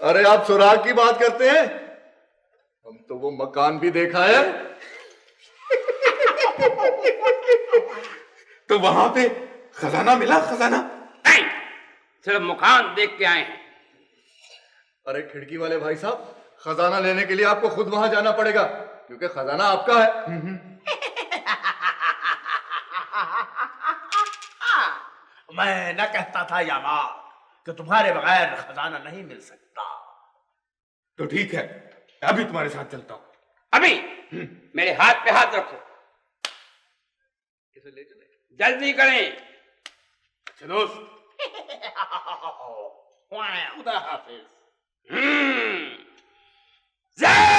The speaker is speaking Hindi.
अरे आप सुराग की बात करते हैं, हम तो वो मकान भी देखा है। तो वहां पे खजाना मिला? खजाना नहीं, सिर्फ मकान देख के आए हैं। अरे खिड़की वाले भाई साहब, खजाना लेने के लिए आपको खुद वहां जाना पड़ेगा, क्योंकि खजाना आपका है। मैं न कहता था यामा कि तुम्हारे बगैर खजाना नहीं मिल सकता। तो ठीक है, अभी तुम्हारे साथ चलता हूं। अभी मेरे हाथ पे हाथ रखो, इसे ले चले। जल्दी करें। अच्छा दोस्त, खुदा हाफिज। जय